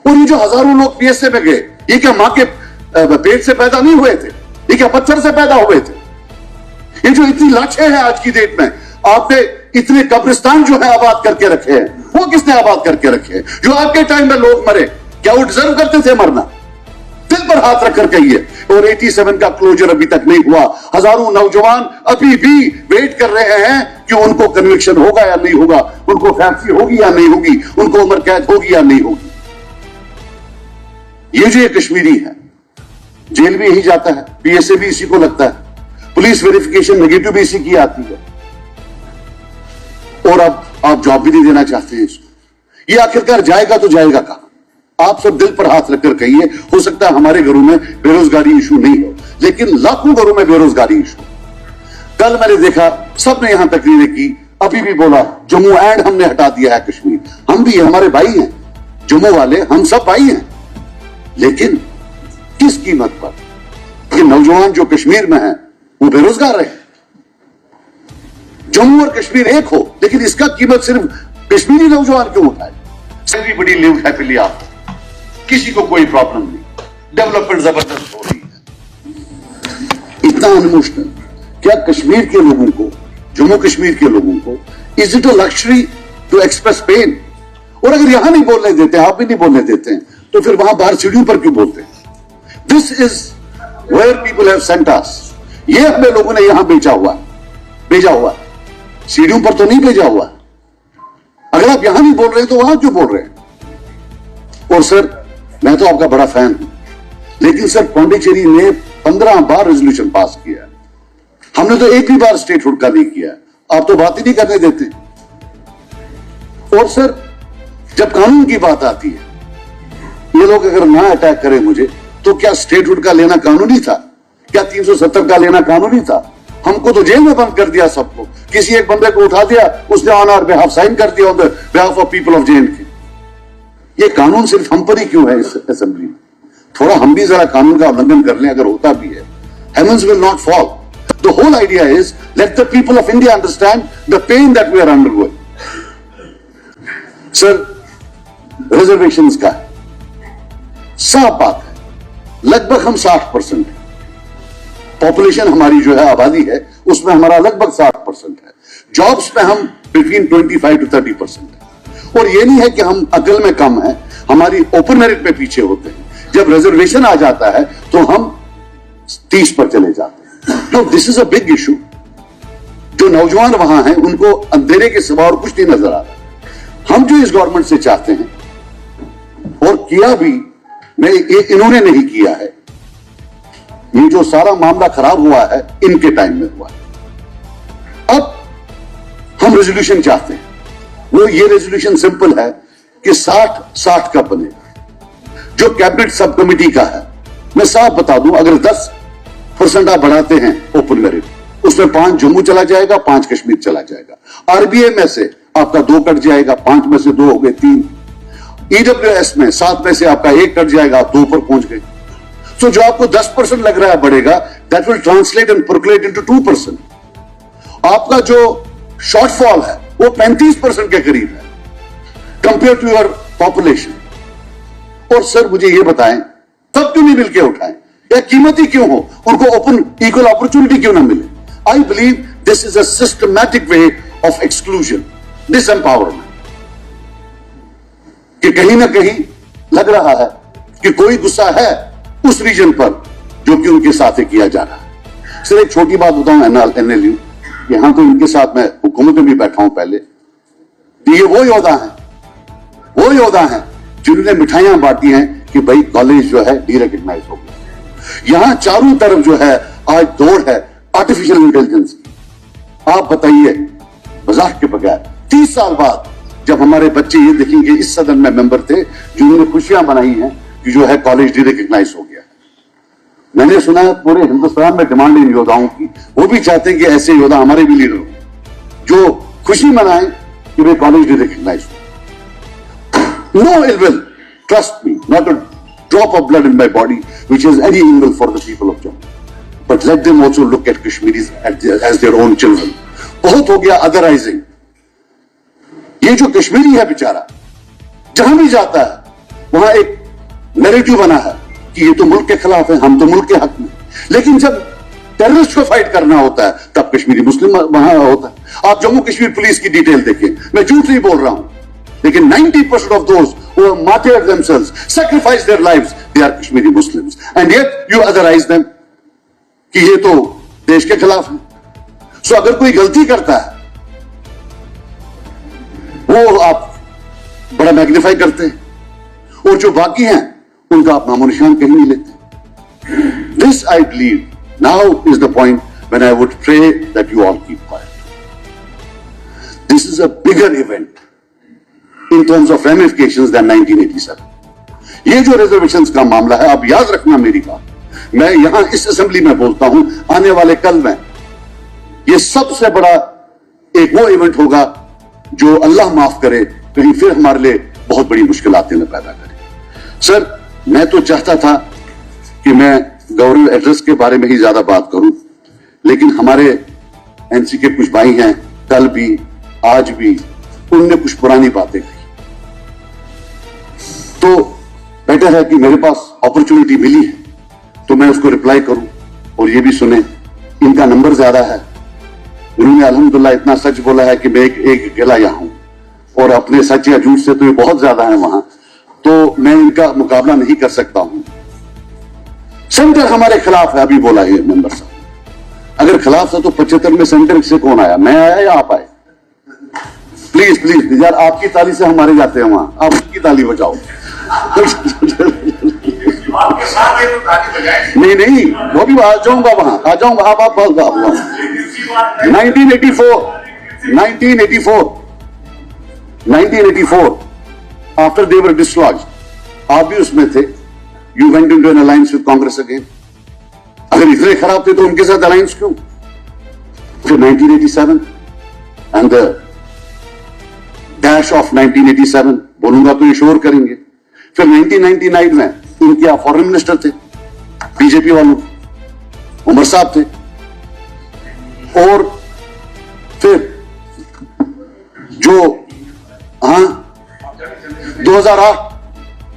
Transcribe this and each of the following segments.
और ये जो हजारों लोग पीएसए में गए, ये क्या मां के पेट से पैदा नहीं हुए थे? ये क्या पत्थर से पैदा हुए थे? ये जो इतनी लाशें हैं आज की डेट में, आपने इतने कब्रिस्तान जो है आबाद करके रखे हैं, वो किसने आबाद करके रखे हैं? जो आपके टाइम में लोग मरे, क्या वो डिजर्व करते थे मरना? दिल पर हाथ रखकर कहिए। और 87 का क्लोजर अभी तक नहीं हुआ। हजारों नौजवान अभी भी वेट कर रहे हैं कि उनको कन्विक्शन होगा या नहीं होगा, उनको फांसी होगी या नहीं होगी, उनको उम्र कैद होगी या नहीं होगी। ये जो ये कश्मीरी है, जेल भी यही जाता है, पीएसए भी इसी को लगता है, पुलिस वेरिफिकेशन नेगेटिव भी इसी की आती है, और अब आप जॉब भी नहीं देना चाहते हैं इसको। ये आखिरकार जाएगा तो जाएगा कहां? आप सब दिल पर हाथ रखकर कहिए। हो सकता है हमारे घरों में बेरोजगारी इशू नहीं हो, लेकिन लाखों घरों में बेरोजगारी इशू। कल मैंने देखा सबने यहां तकरीरें की, अभी भी बोला जम्मू एंड हमने हटा दिया है कश्मीर। हम भी, हमारे भाई हैं जम्मू वाले, हम सब भाई हैं, लेकिन किस कीमत पर? ये नौजवान जो कश्मीर में है वो बेरोजगार रहे। जम्मू और कश्मीर एक हो, लेकिन इसका कीमत सिर्फ कश्मीरी नौजवान क्यों उठाए? एवरीबॉडी लिव हैप्पीली आफ्टर, किसी को कोई प्रॉब्लम नहीं, डेवलपमेंट जबरदस्त हो रही है। इतना इमोशनल क्या कश्मीर के लोगों को, जम्मू कश्मीर के लोगों को, is it a luxury to express pain? और अगर यहां नहीं बोलने देते, आप भी नहीं बोलने देते हैं, तो फिर वहां बाहर सीढ़ियों पर क्यों बोलते हैं? This is where people have sent us. ये हमें लोगों ने यहां भेजा हुआ, सीढ़ियों पर तो नहीं भेजा हुआ। अगर आप यहां नहीं बोल रहे हैं तो वहां क्यों बोल रहे हैं? और सर, मैं तो आपका बड़ा फैन हूं, लेकिन सर पौंडीचेरी ने 15 बार रेजोल्यूशन पास किया है, हमने तो एक भी बार स्टेटहुड का नहीं किया। आप तो बात ही नहीं करने देते। और सर, जब कानून की बात आती है, ये लोग अगर ना अटैक करें मुझे, तो क्या स्टेटहुड का लेना कानूनी था? क्या 370 का लेना कानूनी था? हमको तो जेल में बंद कर दिया सबको। किसी एक बंदे को उठा दिया, उसने ऑन आवर बिहाफ साइन कर दिया on the behalf of people of J and K. ये कानून सिर्फ हम पर ही क्यों है इस असेंबली में? थोड़ा हम भी जरा कानून का उल्लंघन कर लें, अगर होता भी है। Heavens will not fall. The whole idea is let the people of India understand the pain that we are undergoing. Sir, reservations का साफ बात है, लगभग हम 60% है। पॉपुलेशन हमारी जो है, आबादी है, उसमें हमारा लगभग 60% है। जॉब्स में हम बिटवीन 25 to 30% है। और ये नहीं है कि हम अकल में कम है, हमारी ओपन मेरिट में पीछे होते हैं। जब रिजर्वेशन आ जाता है तो हम 30 पर चले जाते हैं। तो this is a big issue. जो नौजवान वहां हैं उनको अंधेरे के सिवा और कुछ नहीं नजर आ रहा। हम जो इस गवर्नमेंट से चाहते हैं, और किया भी, इन्होंने नहीं किया है। ये जो सारा मामला खराब हुआ है, इनके टाइम में हुआ है। अब हम रेजोल्यूशन चाहते हैं। वो ये रेजोल्यूशन सिंपल है कि 60-60 का बनेगा। जो कैबिनेट सब कमेटी का है, मैं साफ बता दूं, अगर 10% आप बढ़ाते हैं ओपन मेरिट, उसमें 5 जम्मू चला जाएगा, 5 कश्मीर चला जाएगा। आरबीए में से आपका 2 कट जाएगा, 5 में से 2 हो गए 3। ईडब्ल्यूएस में 7 में से आपका 1 कट जाएगा, 2 पर पहुंच गए। तो जो आपको 10% लग रहा है बढ़ेगा, that will translate and percolate into 2%। आपका जो शॉर्टफॉल है वो 35% के करीब है कंपेयर टू योर पॉपुलेशन। और सर, मुझे ये बताएं, तब क्यों नहीं मिलकर उठाएं? या कीमत ही क्यों हो? उनको ओपन इक्वल अपॉर्चुनिटी क्यों ना मिले? I believe this is a systematic way of exclusion, disempowerment. कि कहीं ना कहीं लग रहा है कि कोई गुस्सा है उस रीजन पर जो कि उनके साथ किया जा रहा है। सिर्फ एक छोटी बात बताऊं, एनएलयू, यहां तो इनके साथ मैं हुकूमत में भी बैठा हूं पहले। ये वो योद्धा हैं जिन्होंने मिठाइयां बांटी हैं कि भाई कॉलेज जो है डीरेकग्नाइज हो गया। यहां चारों तरफ जो है आज दौड़ है आर्टिफिशियल इंटेलिजेंस की। आप बताइए, मजाक के बगैर 30 साल बाद जब हमारे बच्चे ये देखेंगे, इस सदन में मेंबर थे जिन्होंने खुशियां मनाई हैं कि जो है कॉलेज डीरेकग्नाइज हो गया। मैंने सुना है पूरे हिंदुस्तान में डिमांड इन योद्धाओं की, वो भी चाहते हैं कि ऐसे योद्धा हमारे भी लीडर हो जो खुशी मनाएं कि वे कॉलेज डीरेकग्नाइज हो। No ill will, trust me, not a drop of blood in my body which is any ill for the people of Jammu, but let them also look at Kashmiris as their own children. बहुत हो गया अदराइजिंग। ये जो कश्मीरी है बेचारा, जहां भी जाता है वहां एक नैरेटिव बना है कि ये तो मुल्क के खिलाफ है, हम तो मुल्क के हक में। लेकिन जब टेररिस्ट को फाइट करना होता है तब कश्मीरी मुस्लिम वहां होता है। आप जम्मू कश्मीर पुलिस की डिटेल देखिए, मैं झूठ नहीं बोल रहा हूं, लेकिन 90% of those who have martyred themselves, sacrificed their lives, they are Kashmiri Muslims, and yet you otherize them कि ये तो देश के खिलाफ है। सो अगर कोई गलती करता है वो आप बड़ा मैग्नीफाई करते हैं, और जो बाकी हैं उनका आप नामो निशान कहीं नहीं लेते। This I believe now is the point when I would pray that you all keep quiet. This is a bigger event in terms of ramifications than 1987. ये जो रिजर्वेशंस का मामला है, आप याद रखना मेरी बात, मैं यहां इस असेंबली में बोलता हूं, आने वाले कल में ये सबसे बड़ा एक वो इवेंट होगा जो अल्लाह माफ करे कहीं फिर हमारे लिए बहुत बड़ी मुश्किलातें न पैदा करे। सर, मैं तो चाहता था कि मैं गवर्नर एड्रेस के बारे में ही ज्यादा बात करूं, लेकिन हमारे एनसी के कुछ भाई हैं, कल भी आज भी उनने कुछ पुरानी बातें कही, तो बेटर है कि मेरे पास अपॉर्चुनिटी मिली है तो मैं उसको रिप्लाई करूं और ये भी सुने। इनका नंबर ज्यादा है, उन्होंने अल्हम्दुलिल्लाह इतना सच बोला है कि मैं एक अकेला यहां हूं, और अपने सच या झूठ से तो ये बहुत ज्यादा है वहां, तो मैं इनका मुकाबला नहीं कर सकता हूं। सेंटर हमारे खिलाफ है, अभी बोला ये मेंबर साहब, अगर खिलाफ था तो 75 में सेंटर से कौन आया, मैं आया या आप आए? प्लीज प्लीज यार, आपकी ताली से हमारे जाते हैं वहां, आप उसकी ताली बजाओ। नहीं नहीं, वो भी आ जाऊंगा वहां, आ जाऊंगा, आप 1984 आफ्टर दे वर डिसलॉज्ड, आप भी उसमें थे, you went into an alliance with Congress again. अगर इतने खराब थे तो उनके साथ अलायंस क्यों? फिर 1987 एंड द डैश ऑफ 1987 बोलूंगा तो ये शोर करेंगे। फिर 1999 में इनके फॉरेन मिनिस्टर थे बीजेपी वालों, उमर साहब थे, और फिर जो 2008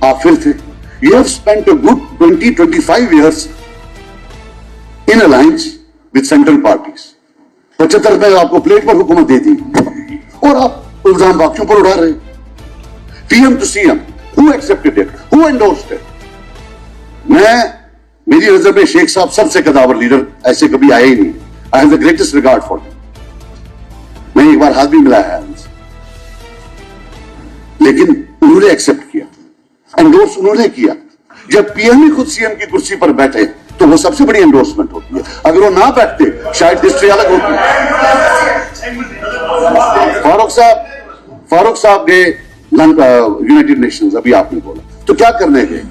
आप फिर थे। You have spent a good 20-25 years in alliance with central parties. 75 में आपको प्लेट पर हुकूमत दे दी और आप इल्जाम बाकियों पर उड़ा रहे। PM to CM, who accepted it? Who endorsed it? मेरी नजर में शेख साहब सबसे कदावर लीडर ऐसे कभी आए ही नहीं। I have the greatest regard for him. मैं एक बार हाथ भी मिलाया है उनसे, लेकिन उन्होंने एक्सेप्ट किया, एंडोर्स उन्होंने किया। जब पीएम ही खुद सीएम की कुर्सी पर बैठे तो वो सबसे बड़ी एंडोर्समेंट होती है। अगर वो ना बैठते शायद हिस्ट्री अलग होती। फारूक साहब गए यूनाइटेड नेशंस, अभी आपने बोला, तो क्या करने गए?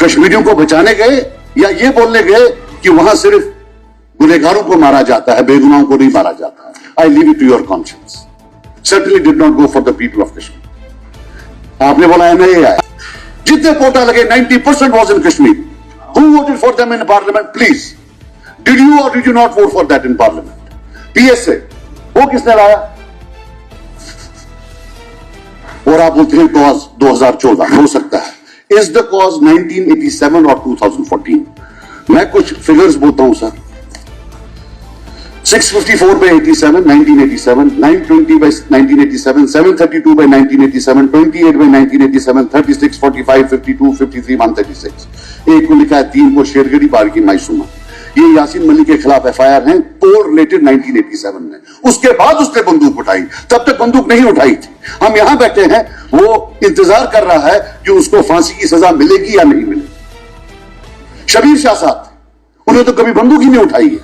कश्मीरियों को बचाने गए या ये बोलने गए कि वहां सिर्फ गुनहगारों को मारा जाता है, बेगुनाहों को नहीं मारा जाता है? I leave it to your conscience. Certainly did not go for the people of Kashmir. आपने बोला एमएलए आया, जितने कोटा लगे 90% was in Kashmir. Who voted for them in parliament? Please, did you or did you not vote for that in parliament? PSA, वो किसने लाया? और आप बोलते हैं cause 2014 हो सकता है। Is the cause 1987 or 2014? मैं कुछ फिगर्स बोलता हूं sir. 654 by 87, 1987, 920 by 1987, 732 by 1987, 28 by 1987, 36, 45, 52, 53, 136। एक को लिखा है 3 को शेरगढ़ी पार की मायसूमा। ये यासीन मलिक के खिलाफ एफआईआर है, पोर रिलेटेड 1987 में। उसके बाद उसने बंदूक उठाई, तब तक बंदूक नहीं उठाई थी। हम यहां बैठे हैं, वो इंतजार कर रहा है कि उसको फांसी की सजा मिलेगी या नहीं मिलेगी। शबीर शाह साहब थे, उन्हें तो कभी बंदूक ही नहीं उठाई है।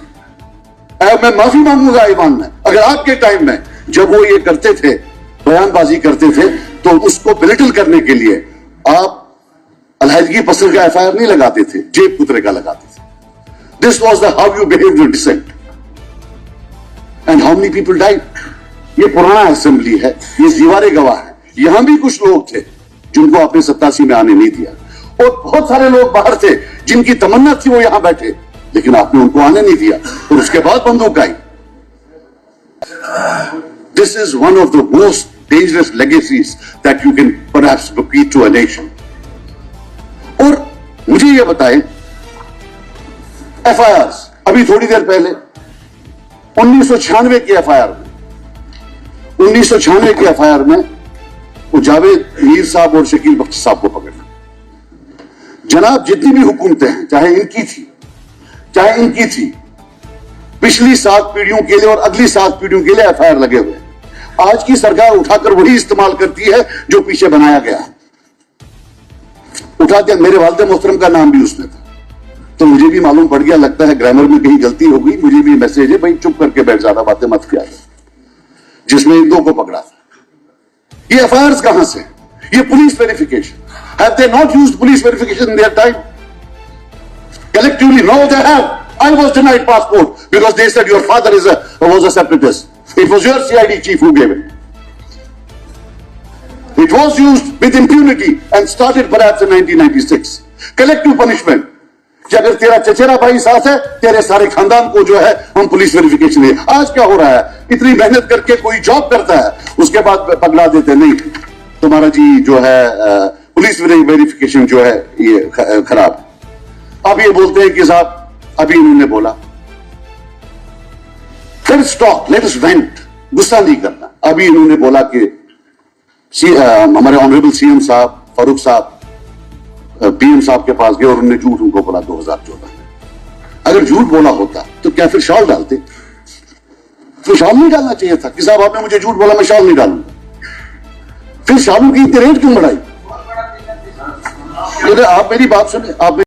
मैं माफी मांगूंगा ईमान में, अगर आपके टाइम में जब वो ये करते थे, बयानबाजी करते थे, तो उसको बिलिटल करने के लिए आप अलहदगी पसंद का एफआईआर नहीं लगाते थे, जेब पुतरे का लगाते थे। This was the how you behave your decent and how many people died. ये पुराना असेंबली है, ये दीवारें गवाह है। यहां भी कुछ लोग थे जिनको आपने 87 में आने नहीं दिया, और बहुत सारे लोग बाहर थे जिनकी तमन्ना थी वो यहां बैठे, लेकिन आपने उनको आने नहीं दिया, और उसके बाद बंदूक आई। This is one of the most dangerous legacies that you can perhaps bequeath to a nation. मुझे ये बताएं, एफआईआर अभी थोड़ी देर पहले 1996 की एफआईआर में वो जावेद मीर साहब और शकील बख्श साहब को पकड़ना। जनाब, जितनी भी हुकूमतें हैं, चाहे इनकी थी, पिछली 7 पीढ़ियों के लिए और अगली 7 पीढ़ियों के लिए एफआईआर लगे हुए हैं। आज की सरकार उठाकर वही इस्तेमाल करती है जो पीछे बनाया गया है। उठा के मेरे वालिद मोहतरम का नाम भी उसमें था, तो मुझे भी मालूम पड़ गया, लगता है ग्रामर में कहीं गलती हो गई। मुझे भी मैसेज है, भाई चुप करके बैठ, ज्यादा बातें मत किया, जिसमें इन 2 को पकड़ा था। ये एफआईआर कहां से? ये police verification. Have they not used police verification in their time? Collectively, no, they have. I was denied passport because they said your father was a separatist. It was your CID chief who gave it. It was used with impunity and started perhaps in 1996. Collective punishment. कि अगर तेरा चचेरा भाई साथ है, तेरे सारे खानदान को जो है हम पुलिस वेरिफिकेशन दे। आज क्या हो रहा है, इतनी मेहनत करके कोई जॉब करता है, उसके बाद पगला देते, नहीं तुम्हारा जी जो है पुलिस वेरिफिकेशन जो है ये खराब है। अब ये बोलते हैं कि साहब अभी इन्होंने बोला, let us talk, let us went, गुस्सा नहीं करना। अभी इन्होंने बोला कि हमारे ऑनरेबल सीएम साहब फारूक साहब पीएम साहब के पास गए और उन्होंने झूठ उनको बोला 2014 में। अगर झूठ बोला होता तो क्या फिर शॉल डालते? तो शॉल नहीं डालना चाहिए था कि साहब आपने मुझे झूठ बोला, मैं शॉल नहीं डालूंगा। फिर शालू की इतनी रेट क्यों बढ़ाई? आप मेरी बात सुने, आप